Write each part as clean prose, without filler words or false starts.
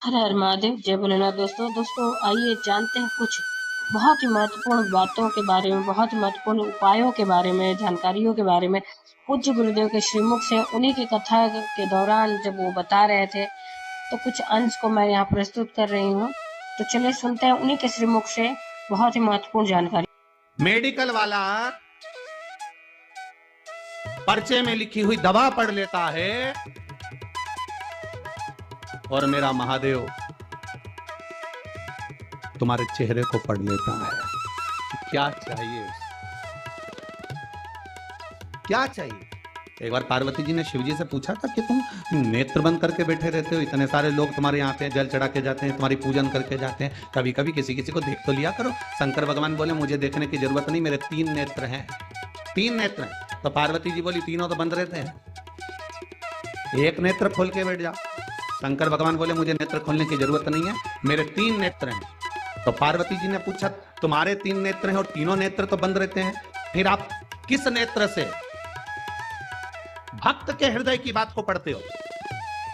हर हर महादेव, जय भोलेनाथ। दोस्तों आइए जानते हैं कुछ बहुत ही महत्वपूर्ण बातों के बारे में, बहुत ही महत्वपूर्ण उपायों के बारे में, जानकारियों के बारे में। पूज्य गुरुदेव के श्रीमुख से उन्हीं की कथा के दौरान जब वो बता रहे थे, तो कुछ अंश को मैं यहाँ प्रस्तुत कर रही हूँ। तो चलिए सुनते हैं उन्हीं के श्रीमुख से बहुत ही महत्वपूर्ण जानकारी। मेडिकल वाला पर्चे में लिखी हुई दवा पढ़ लेता है और मेरा महादेव तुम्हारे चेहरे को पढ़ लेता है। क्या चाहिए, क्या चाहिए? एक बार पार्वती जी ने शिव जी से पूछा था कि तुम नेत्र बंद करके बैठे रहते हो, इतने सारे लोग तुम्हारे यहाँ पे जल चढ़ा के जाते हैं, तुम्हारी पूजन करके जाते हैं, कभी कभी किसी किसी को देख तो लिया करो। शंकर भगवान बोले मुझे देखने की जरूरत नहीं, मेरे 3 नेत्र हैं, 3 नेत्र हैं। तो पार्वती जी बोली तीनों तो बंद रहते हैं, एक नेत्र खोल के बैठ जाओ। शंकर भगवान बोले मुझे नेत्र खोलने की जरूरत नहीं है, मेरे 3 नेत्र हैं। तो पार्वती जी ने पूछा तुम्हारे 3 नेत्र हैं और तीनों नेत्र तो बंद रहते हैं, फिर आप किस नेत्र से भक्त के हृदय की बात को पढ़ते हो?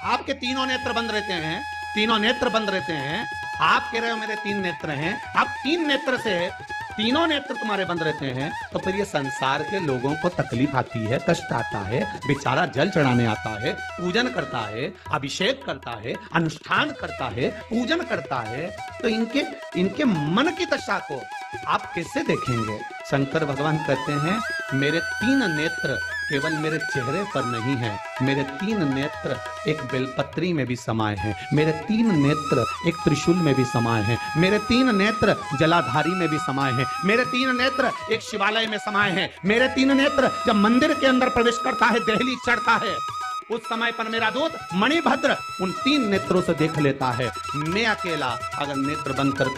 आपके तीनों नेत्र बंद रहते हैं, तीनों नेत्र बंद रहते हैं, आप कह रहे हो मेरे 3 नेत्र हैं, आप 3 नेत्र से तीनों नेत्र तुम्हारे बंद रहते हैं, तो फिर ये संसार के लोगों को तकलीफ आती है, कष्ट आता है, बेचारा जल चढ़ाने आता है, पूजन करता है, अभिषेक करता है, अनुष्ठान करता है, पूजन करता है, तो इनके मन की दशा को आप कैसे देखेंगे? शंकर भगवान कहते हैं मेरे 3 नेत्र केवल मेरे चेहरे पर नहीं है, मेरे 3 नेत्र एक बेलपत्री में भी समाये हैं, मेरे 3 नेत्र एक त्रिशूल में भी समाये हैं, मेरे 3 नेत्र जलाधारी में भी समाये हैं, मेरे 3 नेत्र एक शिवालय में समाये हैं, मेरे 3 नेत्र जब मंदिर के अंदर प्रवेश करता है, देहली चढ़ता है, उस समय पर मेरा दूत मणिभद्र उन 3 नेत्रों से देख लेता है। मैं अकेला अगर नेत्र बंद कर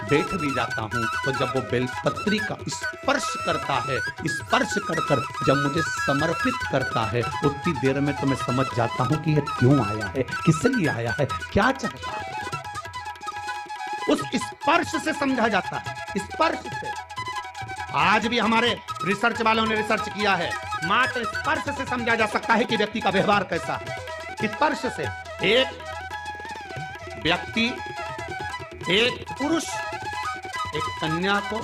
बैठ भी जाता हूं, तो जब वो बेलपत्री का स्पर्श करता है, स्पर्श कर जब मुझे समर्पित करता है, उतनी देर में तो मैं समझ जाता हूं कि ये क्यों आया है, किस लिए आया है, क्या चाहता है। उस स्पर्श से समझा जाता है, स्पर्श से। आज भी हमारे रिसर्च वालों ने रिसर्च किया है, मात्र स्पर्श से समझा जा सकता है कि व्यक्ति का व्यवहार कैसा है। स्पर्श से एक व्यक्ति, एक पुरुष एक कन्या को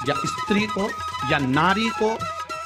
या स्त्री को या नारी को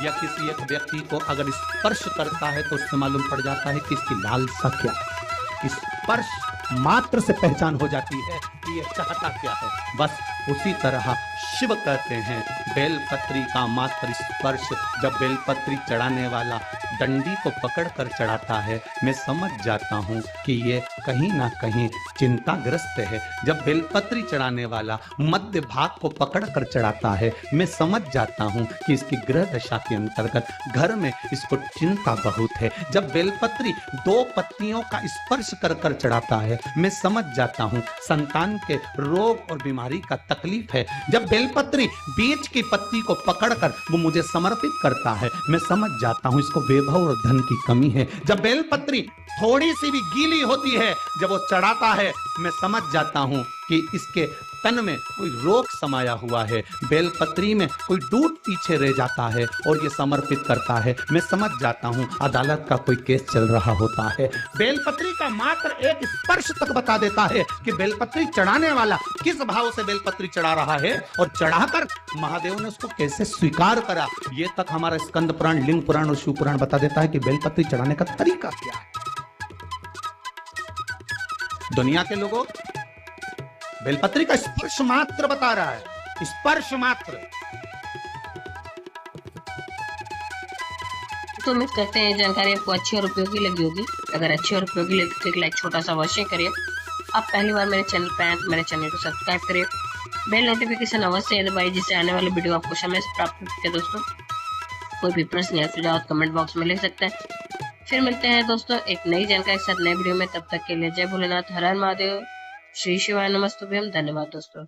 या किसी एक व्यक्ति को अगर स्पर्श करता है, तो उससे मालूम पड़ जाता है कि इसकी लालसा क्या है। स्पर्श मात्र से पहचान हो जाती है कि ये चाहता क्या है। बस उसी तरह शिव कहते हैं बेलपत्री का मात्र स्पर्श, जब बेलपत्री चढ़ाने वाला डंडी को पकड़कर चढ़ाता है, मैं समझ जाता हूं कि ये कहीं ना कहीं चिंताग्रस्त है। जब बेलपत्री चढ़ाने वाला मध्य भाग को पकड़कर चढ़ाता है, मैं समझ जाता हूं कि इसकी ग्रह दशा के अंतर्गत घर में इसको चिंता बहुत है। जब बेलपत्री 2 पत्तियों का स्पर्श कर चढ़ाता है, मैं समझ जाता हूं संतान के रोग और बीमारी का तकलीफ है। जब बेलपत्री बीच की पत्ती को पकड़कर वो मुझे समर्पित करता है, मैं समझ जाता हूं इसको वैभव और धन की कमी है। जब बेलपत्री थोड़ी सी भी गीली होती है, जब वो चढ़ाता है, मैं समझ जाता हूं कि इसके तन में कोई रोग समाया हुआ है। बेलपत्री में कोई दूध पीछे रह जाता है और ये समर्पित करता है, मैं समझ जाता हूं अदालत का कोई केस चल रहा होता है। बेलपत्री का मात्र एक स्पर्श तक बता देता है कि बेलपत्री चढ़ाने वाला किस भाव से बेलपत्री चढ़ा रहा है और चढ़ाकर महादेव ने उसको कैसे स्वीकार करा। ये तक हमारा स्कंद पुराण, लिंग पुराण और शिव पुराण बता देता है कि बेलपत्री चढ़ाने का तरीका क्या है। दुनिया के लोगों बेलपत्री का स्पर्श मात्र बता रहा है, स्पर्श मात्र। तो उम्मीद करते हैं जानकारी आपको अच्छी और उपयोगी लगी होगी। अगर अच्छी और उपयोगी लगी तो एक लाइक छोटा सा अवश्य करिए। आप पहली बार मेरे चैनल पे आए तो मेरे चैनल को सब्सक्राइब करिए, बेल नोटिफिकेशन अवश्य दबाइए, जिससे आने वाले वीडियो आपको समय से प्राप्त हो सके। दोस्तों कोई भी प्रश्न या सुझाव कमेंट बॉक्स में लिख सकते हैं। फिर मिलते हैं दोस्तों एक नई जानकारी के साथ नए वीडियो में। तब तक के लिए जय भोलेनाथ, हर हर महादेव, श्री शिवाय नमस्तुभ्यम। धन्यवाद दोस्तों।